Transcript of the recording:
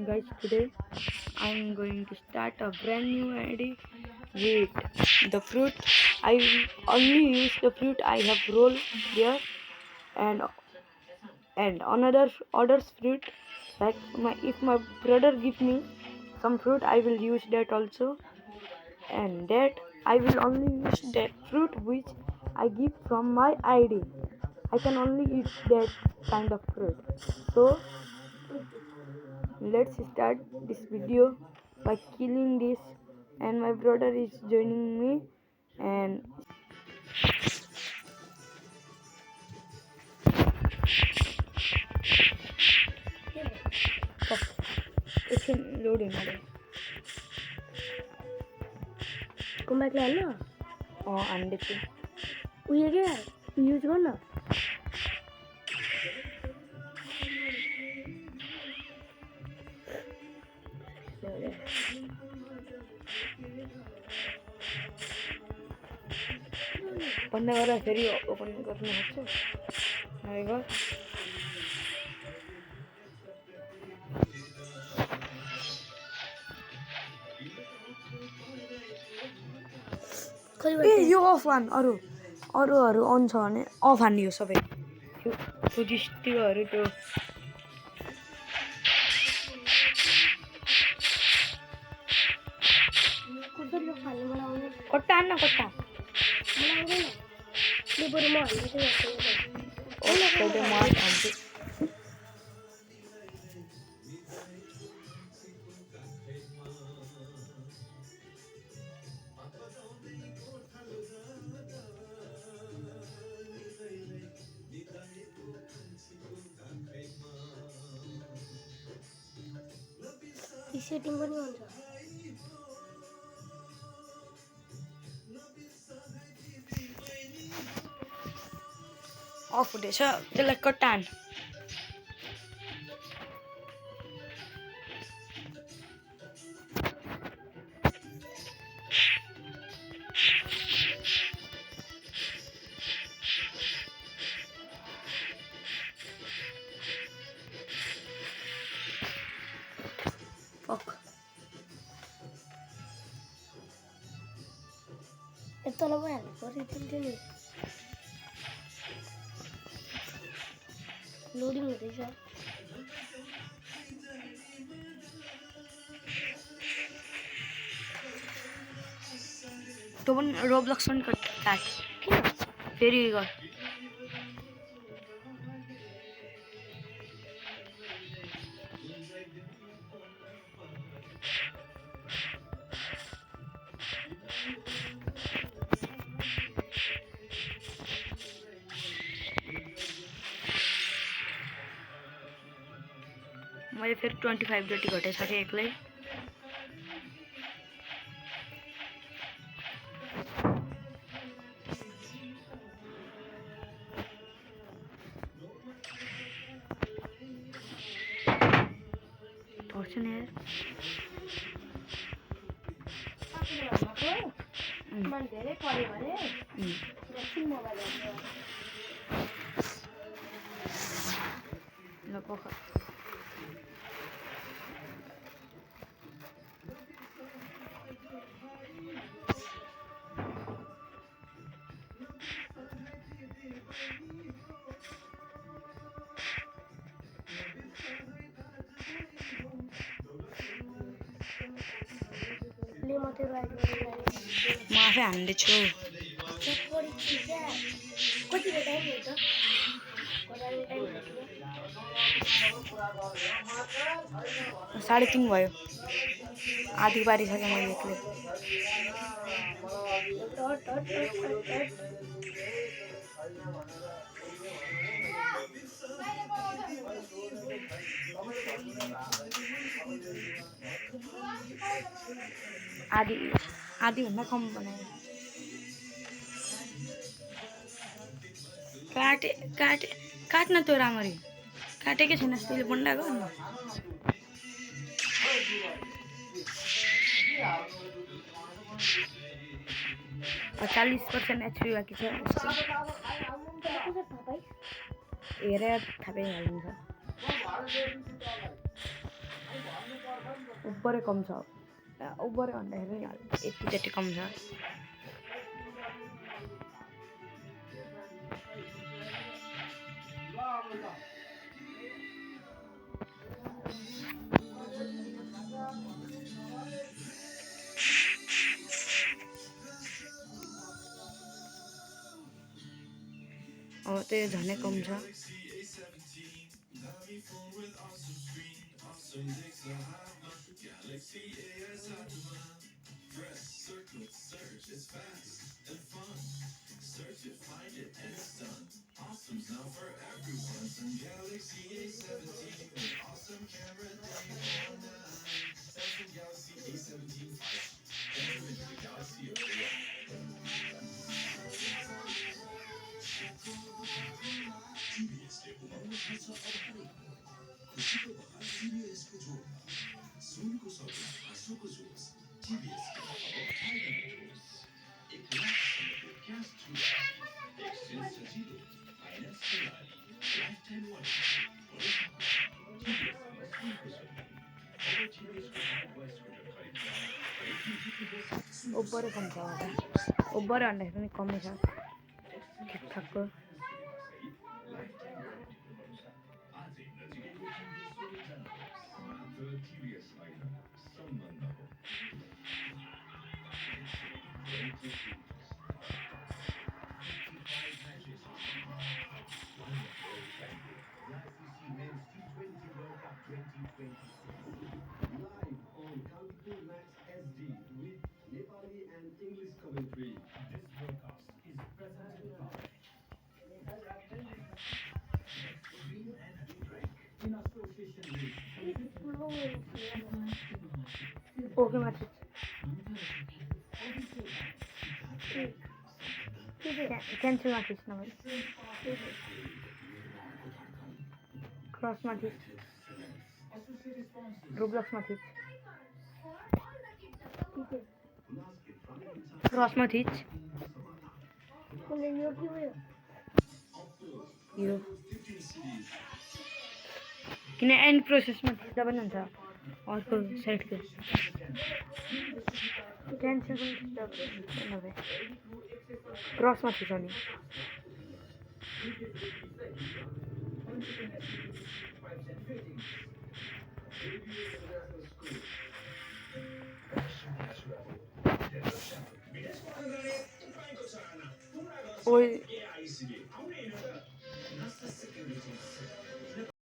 Guys, today I'm going to start a brand new ID with the fruit. I will only use the fruit I have rolled there, and another orders fruit. Like if my brother give me some fruit, I will use that also, and that I will only use that fruit which I give from my ID. I can only eat that kind of fruit. So let's start this video by killing this, and my brother is joining me. And it's loading. Come back now. Oh, and it's We again. Use one now. बंद गरेर फेरि open गर्नु सक्छु आएको ए यो of हान अरूहरू अन छ भने अफ हान्ने हो सबै त्यो डिस्टिकहरू त्यो कट्टा हान्न कट्टा हान्छु सेटिङ पनि हुन्छ अफ हुँदैछ त्यसलाई कट्टा हान तल भइहाल्नु पर्यो नि लोडिङ हुँदैछ त्यो पनि रोब्लक्स पनि काट फेरि गर मैले फेरि 25 जति घटाइसकेँ एक्लै पर्छ नि यार धेरै पऱ्यो भने मोबाइल ल पख म आफै हान्दैछु कतिको टाइम हुन्छ 3:30 भयो आधी पारिसकेँ मैले एक्लै आधीभन्दा कम बनाएँ काट्न त्यो राम्ररी काटेकै छैन त्यसले बन्डा गर्नु 40% एचपी बाँकी छ हेरेर थाहा पाइहाल्नुहुन्छ उब्बरै कम छ उब्बरै भन्दाखेरि नि यति जति कम छ अब त्यो झनै कम छ उब्बरै कम छ उब्बरै भन्दाखेरि पनि कमै छ ठिकठाकको ओके माथि क्यान्सल माथि नभए क्रस माथि रोब्लक्स माथि क्रस माथि यो किन एन्ड प्रोसेसमा थिच्दा पनि हुन्छ अर्को साइडको क्यान्सल पनि थिच्दा नभए क्रसमा थिच्ने ओइ